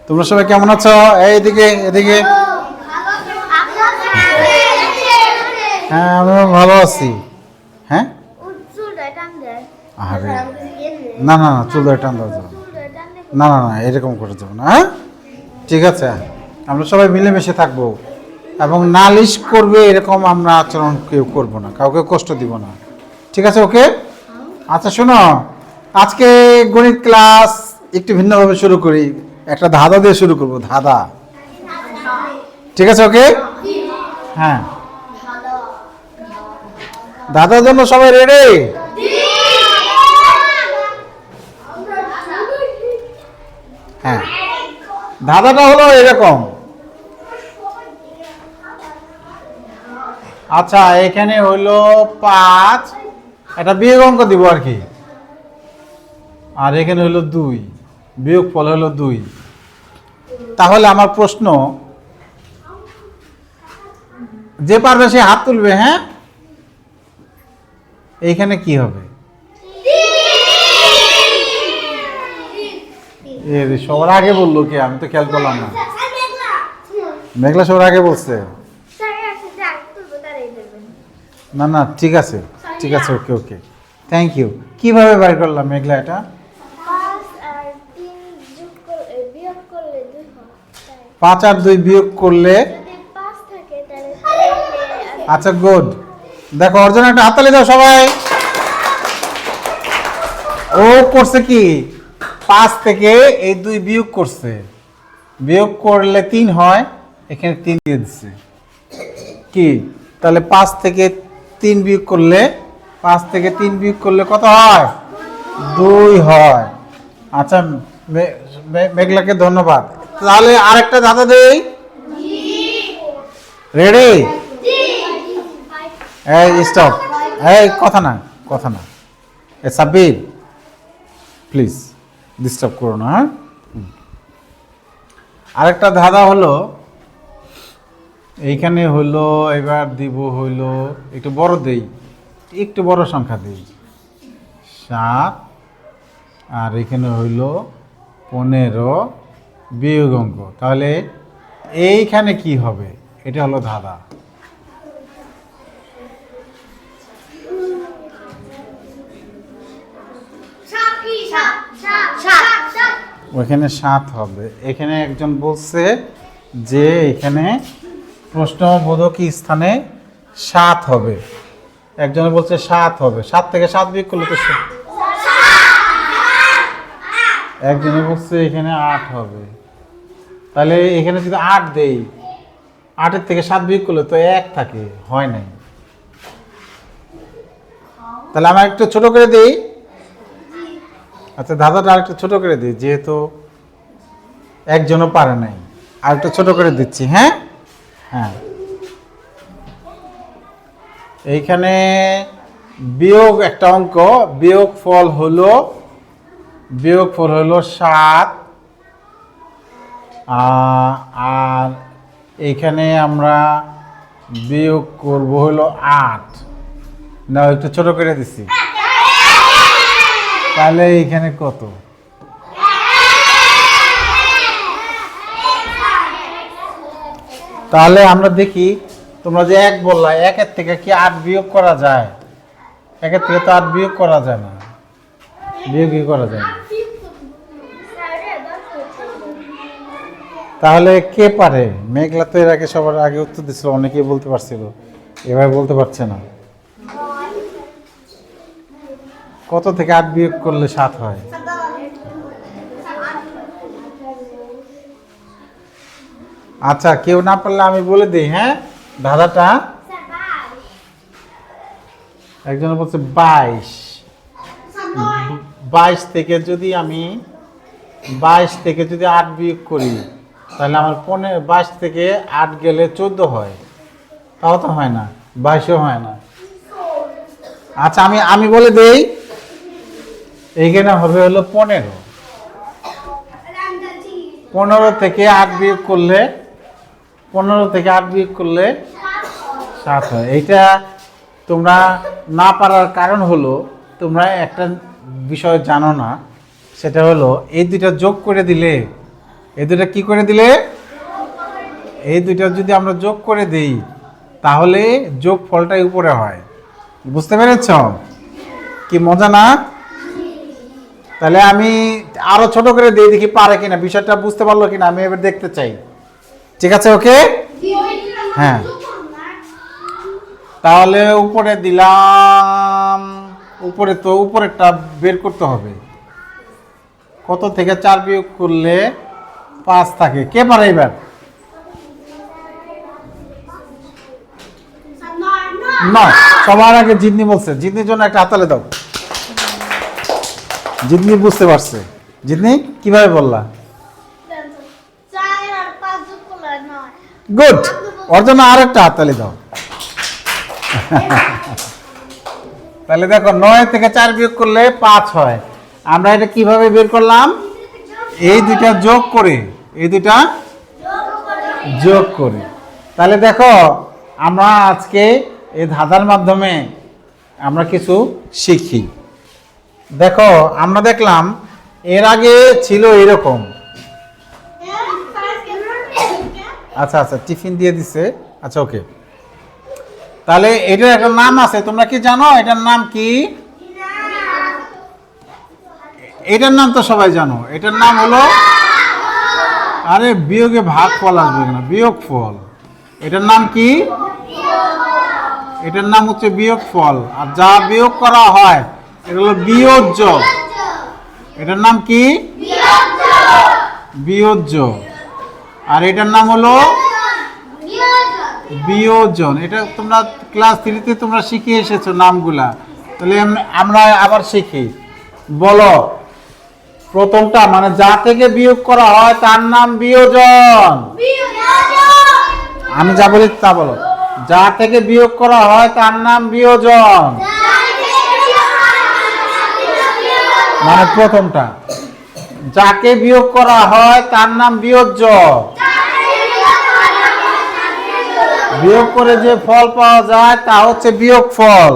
তোমরা সবাই কেমন আছো? এইদিকে এদিকে। হ্যাঁ আমিও ভালো আছি। হ্যাঁ আরে না না না, চুল ধরে টান দেওয়া যাবে না, না না এরকম করে যাবো না। হ্যাঁ ঠিক আছে, আমরা সবাই মিলেমিশে থাকবো এবং নালিশ করবে এরকম আমরা আচরণ কেউ করবো না, কাউকে কষ্ট দিব না, ঠিক আছে? ওকে। আচ্ছা শোনো, আজকে গণিত ক্লাস একটু ভিন্নভাবে শুরু করি, একটা ধাঁধা দিয়ে শুরু করবো, ধাঁধা, ঠিক আছে? ওকে হ্যাঁ, ধাঁধার জন্য সবাই রেডি? হ্যাঁ, ধাঁধাটা হলো এরকম। আচ্ছা এখানে হইলো 5, একটা বিয়োগ অঙ্ক দিব আর কি, আর এখানে হইলো 2, বিয়োগ ফল হলো 2। তাহলে আমার প্রশ্ন, যে পারবে সে হাত তুলবে। হ্যাঁ, এইখানে কি হবে? সবার আগে বললো কি? আমি তো খেয়াল করলাম না। মেঘলা সবার আগে বলছে। না না ঠিক আছে, ঠিক আছে, ওকে ওকে, থ্যাংক ইউ। কিভাবে বের করলাম মেঘলা এটা? 5 আর 2 বিয়োগ করলে, আচ্ছা গুড। দেখো অর্জন একটা হাততালি দাও সবাই। ও করছে কি, 5 থেকে এই 2 বিয়োগ করছে, বিয়োগ করলে 3 হয়, এখানে 3 দিয়ে দিচ্ছে কি, তাহলে 5 থেকে 3 বিয়োগ করলে, 5 থেকে 3 বিয়োগ করলে কত হয়? 2 হয়। আচ্ছা মেঘলাকে ধন্যবাদ। তাহলে আরেকটা ধাঁধা দেই, রেডি? এই স্টপ, এই কথা না, কথা না, এ সাব্বির প্লিজ ডিস্টার্ব করো না। হ্যাঁ, আরেকটা ধাঁধা হলো, এইখানে হলো, এবার দিব হইলো একটু বড় দেই, একটু বড় সংখ্যা দেই, 7, আর এখানে হইল 15 বিয়োগ অঙ্ক। তাহলে এইখানে কি হবে? এটা হলো ধাঁধা। ওইখানে 7 হবে, এখানে একজন বলছে যে এখানে প্রশ্নবোধক স্থানে 7 হবে, একজনে বলছে 7 হবে, 7 থেকে 7 বিয়োগ করলে তো, একজনে বলছে এখানে 8 হবে। তাহলে এখানে যদি 8 দেই, 8-এর থেকে 7 বিয়োগ করলে তো 1 থাকে, হয় নাই। তাহলে আমরা একটু ছোট করে দিই। আচ্ছা ধাঁধাটা আরেকটু ছোট করে দিই, যেহেতু একজনও পারে নাই, আরেকটু ছোট করে দিচ্ছি। হ্যাঁ হ্যাঁ, এইখানে বিয়োগ একটা অঙ্ক, বিয়োগ ফল হলো 7, আর এইখানে আমরা বিয়োগ করব হলো 8। না একটু ছোট করে দিচ্ছি, তাহলে এইখানে কত? তাহলে আমরা দেখি, তোমরা যে 1 বললা, 1-এর থেকে কি 8 বিয়োগ করা যায়? 1-এর থেকে তো 8 বিয়োগ করা যায় না, বিয়োগই করা যায় না। তাহলে কে পারে? মেঘলা তো এর আগে সবার আগে উত্তর দিচ্ছিল, অনেকেই বলতে পারছিল, এবার বলতে পারছে না। কত থেকে 8 বিয়োগ করলে 7 হয়? আচ্ছা কেউ না পারলে আমি বলে দিই। হ্যাঁ, ধাঁধাটা একজন বলছে 22, 22 থেকে যদি আমি 8 বিয়োগ করি, তাহলে আমার 22 থেকে 8 গেলে 14 হয়, তাও তো হয় না, 22ও হয় না। আচ্ছা আমি বলে দেই, এইখানে হবে হলো 15, 15 থেকে 8 বিয়োগ করলে, 15 থেকে 8 বিয়োগ করলে 7 হয়। এইটা তোমরা না পারার কারণ হলো, তোমরা একটা বিষয় জানো না, সেটা হলো এই দুইটা যোগ করে দিলে এই দুটা কি করে দিলে? এই দুইটা যদি আমরা যোগ করে দেই তাহলে যোগ ফলটাই উপরে হয়। বুঝতে পেরেছ? কি মজা না? তাহলে আমি আরো ছোট করে দিয়ে দেখি পারে কিনা, বিষয়টা বুঝতে পারলো কিনা আমি এবার দেখতে চাই। ঠিক আছে, ওকে? হ্যাঁ, তাহলে উপরে দিলাম। উপরে তো উপরেরটা বের করতে হবে। কত থেকে 4 বিয়োগ করলে 5 থাকে? কে পারে এবার? না, সবার আগে জিতনি বলছে। জিতনির জন্য একটা হাততালি দাও। জিতনি বুঝতে পারছে। জিতনি কিভাবে বললা? গুড, ওর জন্য আর একটা হাততালি দাও। তাহলে দেখো 9 থেকে 4 বিয়োগ করলে 5 হয়। আমরা এটা কিভাবে বের করলাম? এই দুইটা যোগ করে, এই দুইটা যোগ করে। তাহলে দেখো আমরা আজকে এই ধাঁধার মাধ্যমে আমরা কিছু শিখি। দেখো আমরা দেখলাম এর আগে ছিল এরকম। আচ্ছা আচ্ছা, টিফিন দিয়ে দিছে। আচ্ছা, ওকে। তাহলে এটার একটা নাম আছে, তোমরা কি জানো এটার নাম কি? এটার নাম তো সবাই জানো। এটার নাম হলো, আরে বিয়োগে ভাগ ফল আসবে না, বিয়োগ ফল। এটার নাম কি? এটার নাম হচ্ছে বিয়োগ ফল। আর যা বিয়োগ করা হয় এটা হলো বিয়োজ্য। এটার নাম কি? বিয়োজ্য। আর এটার নাম হলো বিয়োজন। এটা তোমরা ক্লাস 3-তে তোমরা শিখে এসেছো নামগুলা। তাহলে আমরা আবার শিখি। বলো প্রথমটা, মানে যা থেকে বিয়োগ করা হয় তার নাম বিয়োজন। আমি যা বলি তা বলো। যা থেকে বিয়োগ করা হয় তার নাম বিয়োজন, মানে প্রথমটা। যাকে বিয়োগ করা হয় তার নাম বিয়োজ্য। বিয়োগ করে যে ফল পাওয়া যায় তা হচ্ছে বিয়োগ ফল।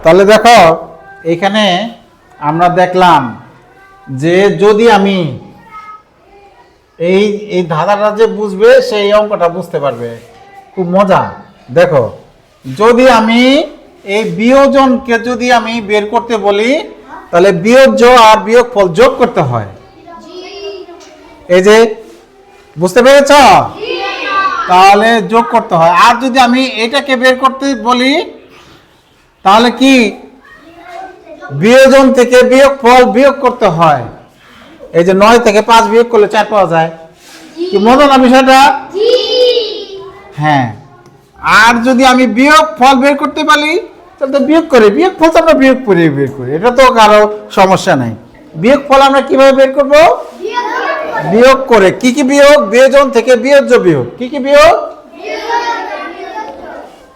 তাহলে দেখো এখানে আমরা দেখলাম যে যদি আমি এই ধাঁধাটা যে বুঝবে সেই অঙ্কটা বুঝতে পারবে। খুব মজা। দেখো যদি আমি এই বিয়োজনকে যদি আমি বের করতে বলি তাহলে বিয়োজ্য আর বিয়োগ ফল যোগ করতে হয়। এই যে বুঝতে পেরেছ? তাহলে যোগ করতে হয়। আর যদি আমি এটাকে বের করতে বলি তাহলে কি বিয়োজন থেকে বিয়োগ ফল বিয়োগ করতে হয়। এই যে 9 থেকে 5 বিয়োগ করলে 4 পাওয়া যায়। কি মজা না বিষয়টা? হ্যাঁ। আর যদি আমি বিয়োগ ফল বের করতে পারি তাহলে তো বিয়োগ করে, বিয়োগ ফল তো আমরা বিয়োগ করে বের করি, এটা তো কারো সমস্যা নাই। বিয়োগ ফল আমরা কিভাবে বের করব? বিয়োগ করে। কি কি বিয়োগ? বিয়োজন থেকে বিয়োজ্য বিয়োগ। কি কি বিয়োগ?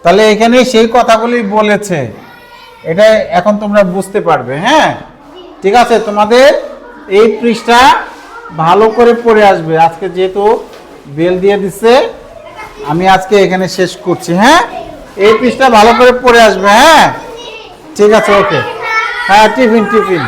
তাহলে এখানে সেই কথাগুলি বলেছে। এটা এখন তোমরা বুঝতে পারবে। হ্যাঁ, ঠিক আছে। তোমাদের এই পৃষ্ঠা ভালো করে পড়ে আসবে। আজকে যেহেতু বেল দিয়ে দিচ্ছে আমি আজকে এখানে শেষ করছি। হ্যাঁ, এই পৃষ্ঠা ভালো করে পড়ে আসবে। হ্যাঁ, ঠিক আছে, ওকে। হ্যাঁ, টিফিন টিফিন।